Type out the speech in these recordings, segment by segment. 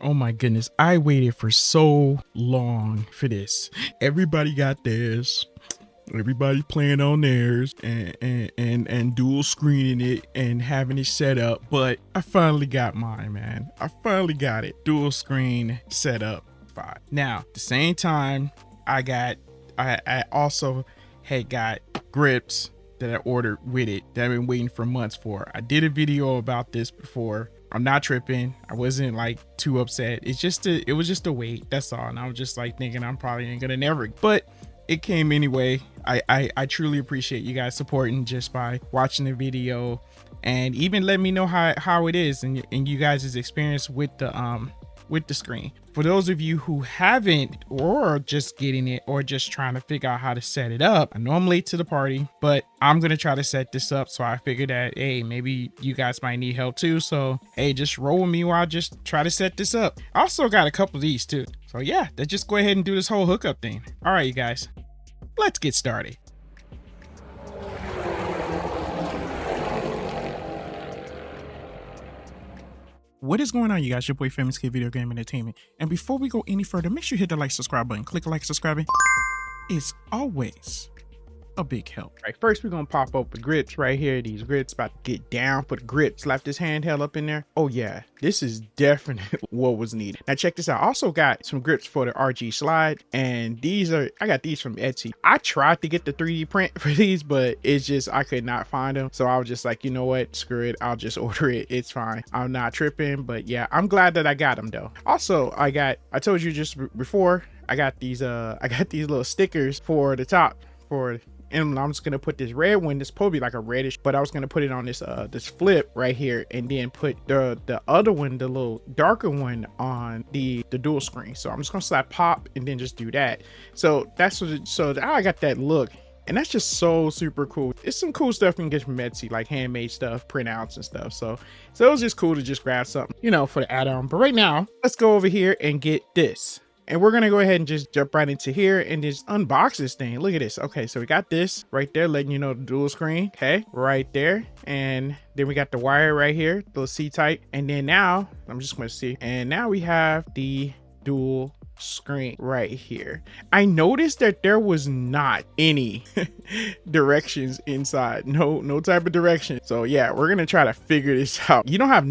Oh my goodness, I waited for so long for this. Everybody got theirs. Everybody playing on theirs and dual screening it and having it set up. But I finally got mine, man. I finally got it. Dual screen set up 5. Now, at the same time, I also had got grips that I ordered with it that I've been waiting for months for. I did a video about this before. I'm not tripping. I wasn't like too upset. It was just a wait. That's all. And I was just like thinking I'm probably ain't gonna never, but it came anyway. I truly appreciate you guys supporting just by watching the video and even let me know how it is and you guys' experience with the screen. For those of you who haven't or just getting it or just trying to figure out how to set it up, I know I'm late to the party, but I'm gonna try to set this up. So I figured that, hey, maybe you guys might need help too. So hey, just roll with me while I just try to set this up. I also got a couple of these too. So yeah, let's just go ahead and do this whole hookup thing. All right, you guys, let's get started. What is going on, you guys? Your boy Famous Kid Video Game Entertainment. And before we go any further, make sure you hit the like, subscribe button. Click like, subscribing. It's always a big help. Right, first we're gonna pop up the grips right here. These grips about to get down for the grips. Left this handheld up in there. Oh yeah, this is definitely what was needed. Now check this out. I also got some grips for the RG slide, and I got these from Etsy. I tried to get the 3D print for these, but it's just I could not find them. So I was just like, you know what, screw it, I'll just order it. It's fine. I'm not tripping, but yeah, I'm glad that I got them though. Also, I told you just before, I got these little stickers for the top and I'm just gonna put this red one. This probably like a reddish, but I was gonna put it on this this flip right here, and then put the other one, the little darker one, on the dual screen. So I'm just gonna slap pop and then just do that. So that's what so I got that look, and that's just so super cool. It's some cool stuff you can get from Etsy, like handmade stuff, printouts and stuff. So it was just cool to just grab something, you know, for the add-on. But right now, let's go over here and get this. And we're gonna go ahead and just jump right into here and just unbox this thing. Look at this. Okay, so we got this right there, letting you know the dual screen. Okay, right there. And then we got the wire right here, the little C-type. And then now, I'm just gonna see. And now we have the dual screen right here. I noticed that there was not any directions inside, no type of direction. So yeah, we're gonna try to figure this out. You don't have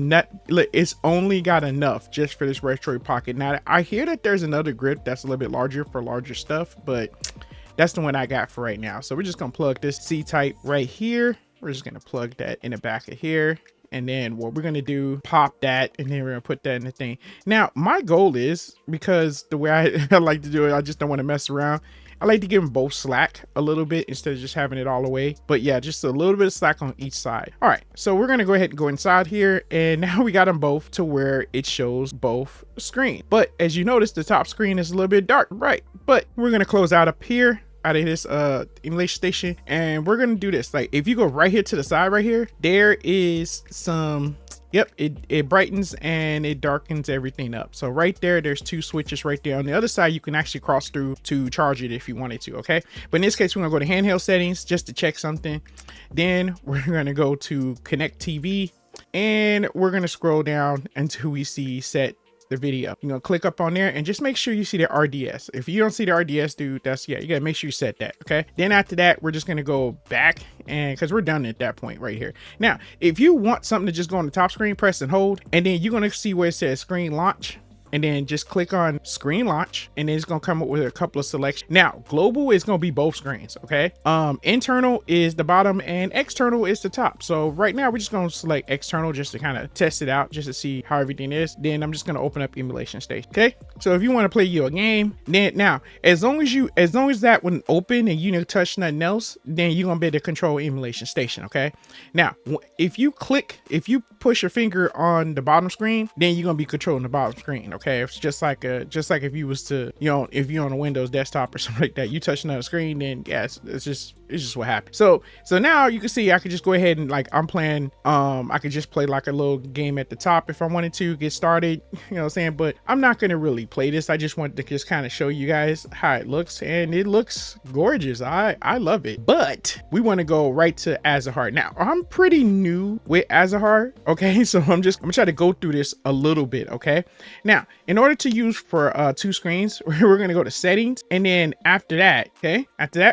look, it's only got enough just for this Retroid Pocket. Now I hear that there's another grip that's a little bit larger for larger stuff, but that's the one I got for right now. So we're just gonna plug this C-type right here. We're just gonna plug that in the back of here. And then what we're gonna do, pop that, and then we're gonna put that in the thing. Now, my goal is, because the way I like to do it, I just don't want to mess around. I like to give them both slack a little bit instead of just having it all away. But yeah, just a little bit of slack on each side. All right, so we're gonna go ahead and go inside here, and now we got them both to where it shows both screens. But as you notice, the top screen is a little bit dark, right? But we're gonna close out up here, out of this emulation station, and we're gonna do this. Like, if you go right here to the side right here, there is some, yep, it brightens and it darkens everything up. So right there's 2 switches right there. On the other side, you can actually cross through to charge it if you wanted to. Okay, but in this case, we're gonna go to handheld settings just to check something. Then we're gonna go to connect TV, and we're gonna scroll down until we see set the video. You're gonna click up on there and just make sure you see the RDS. If you don't see the RDS, dude, that's, yeah, you gotta make sure you set that. Okay, then after that, we're just gonna go back, and because we're done at that point right here. Now, if you want something to just go on the top screen, press and hold, and then you're gonna see where it says screen launch, and then just click on screen launch, and then it's gonna come up with a couple of selections. Now, global is gonna be both screens, okay? Internal is the bottom and external is the top. So right now we're just gonna select external just to kind of test it out, just to see how everything is. Then I'm just gonna open up emulation station. Okay, so if you want to play your game, then now as long as that one open and you don't touch nothing else, then you're gonna be able to control emulation station. Okay, now if you push your finger on the bottom screen, then you're gonna be controlling the bottom screen. Okay, it's just like if you was to, you know, if you're on a Windows desktop or something like that, you touch another screen, then yes, it's just what happened. So now you can see I could just go ahead and, like, I'm playing, I could just play like a little game at the top if I wanted to get started, you know what I'm saying? But I'm not gonna really play this. I just wanted to just kind of show you guys how it looks, and it looks gorgeous. I love it. But we want to go right to Azahar. Now, I'm pretty new with Azahar, okay? So I'm gonna try to go through this a little bit, okay? Now, in order to use for 2 screens, we're going to go to settings. And then after that,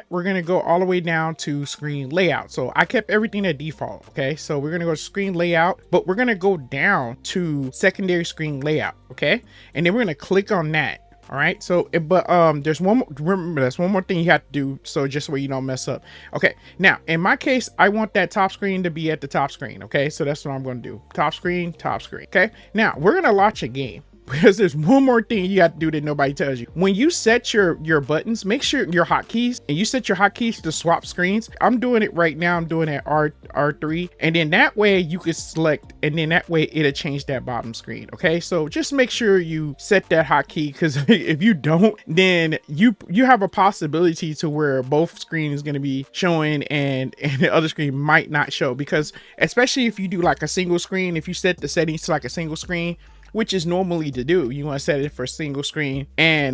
we're going to go all the way down to screen layout. So I kept everything at default. Okay. So we're going to go to screen layout, but we're going to go down to secondary screen layout. Okay. And then we're going to click on that. All right, so there's one more, remember, that's one more thing you have to do, so just so you don't mess up. Okay, now in my case, I want that top screen to be at the top screen. Okay, so that's what I'm going to do. Top screen. Okay, now we're going to launch a game, because there's one more thing you have to do that nobody tells you. When you set your buttons, make sure your hotkeys, and you set your hotkeys to swap screens. I'm doing it right now. I'm doing it R3, and then that way you can select, and then that way it'll change that bottom screen. Okay, so just make sure you set that hotkey, because if you don't, then you have a possibility to where both screens is going to be showing and the other screen might not show, because especially if you do like a single screen, if you set the settings to like a single screen, which is normally to do, you want to set it for single screen,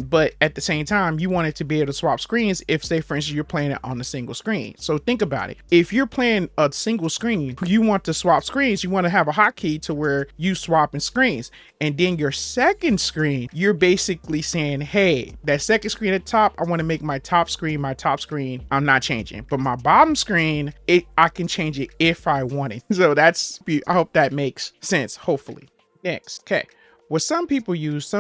but at the same time you want it to be able to swap screens if, say for instance, you're playing it on a single screen. So think about it, if you're playing a single screen, you want to swap screens, you want to have a hotkey to where you swapping screens, and then your second screen, you're basically saying, hey, that second screen at the top, I want to make my top screen I'm not changing, but my bottom screen, I can change it if I want it. So I hope that makes sense, hopefully. Next, okay, what some people use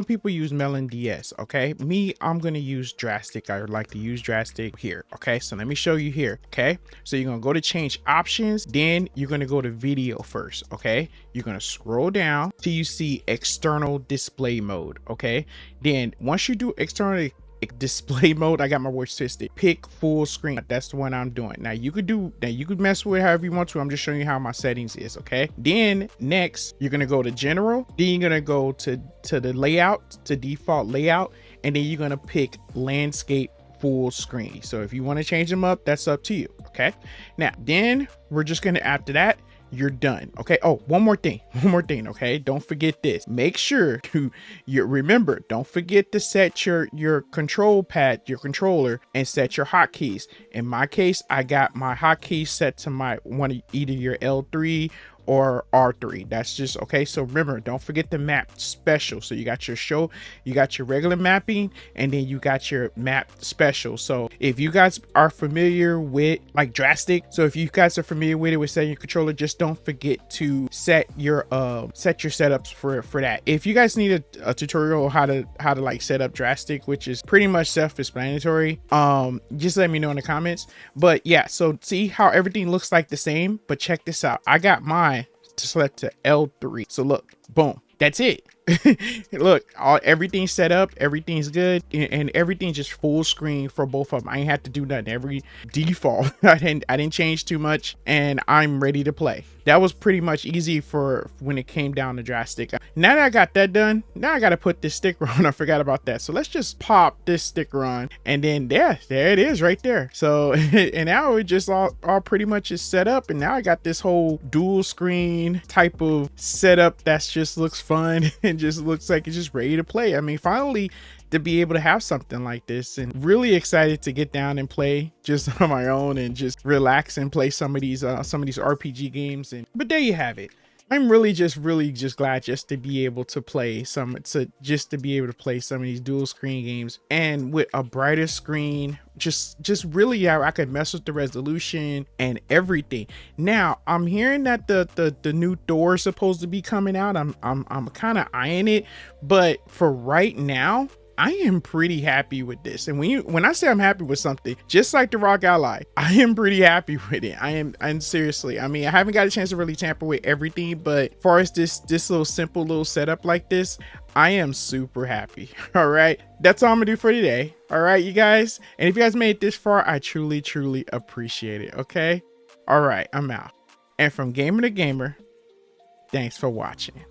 Melon DS. Okay, I'm gonna use Drastic. I would like to use Drastic here. Okay, so let me show you here. Okay, so you're gonna go to change options, then you're gonna go to video first. Okay, you're gonna scroll down till you see external display mode. Okay, then once you do external display mode, I got my words twisted, pick full screen. That's the one I'm doing. Now you could mess with it however you want to. I'm just showing you how my settings is. Okay, then next you're gonna go to general, then you're gonna go to the layout, to default layout, and then you're gonna pick landscape full screen. So if you want to change them up, that's up to you. Okay, now then we're just gonna, after that, you're done. Okay, oh, one more thing. Okay, don't forget this. Make sure you remember, don't forget to set your control pad, your controller, and set your hotkeys. In my case, I got my hotkeys set to either your L3 or R3. That's just okay. So remember, don't forget the map special. So you got your regular mapping, and then you got your map special. So if you guys are familiar with like Drastic, so if you guys are familiar with it with setting your controller, just don't forget to set your setups for that. If you guys need a tutorial how to like set up Drastic, which is pretty much self-explanatory, just let me know in the comments. But yeah, so see how everything looks like the same, but check this out. I got mine to select to L3. So look, boom, that's it. Look, everything's set up, everything's good, and everything's just full screen for both of them. I ain't had to do nothing. Every default, I didn't change too much, and I'm ready to play. That was pretty much easy for when it came down to Drastic. Now that I got that done, now I got to put this sticker on. I forgot about that. So let's just pop this sticker on, and then there it is right there. So and now it just all pretty much is set up, and now I got this whole dual screen type of setup that's just looks fun and just looks like it's just ready to play. I mean, finally to be able to have something like this, and really excited to get down and play just on my own and just relax and play some of these RPG games. But there you have it. I'm really just glad just to be able to play some of these dual screen games, and with a brighter screen, just really I could mess with the resolution and everything. Now I'm hearing that the new Thor is supposed to be coming out. I'm kind of eyeing it, but for right now, I am pretty happy with this. And when I say I'm happy with something, just like the Rock Ally, I am pretty happy with it. I'm seriously, I mean, I haven't got a chance to really tamper with everything, but as far as this little simple little setup like this, I am super happy. All right, that's all I'm gonna do for today. All right, you guys, and if you guys made it this far, I truly appreciate it. Okay, all right, I'm out. And from gamer to gamer, thanks for watching.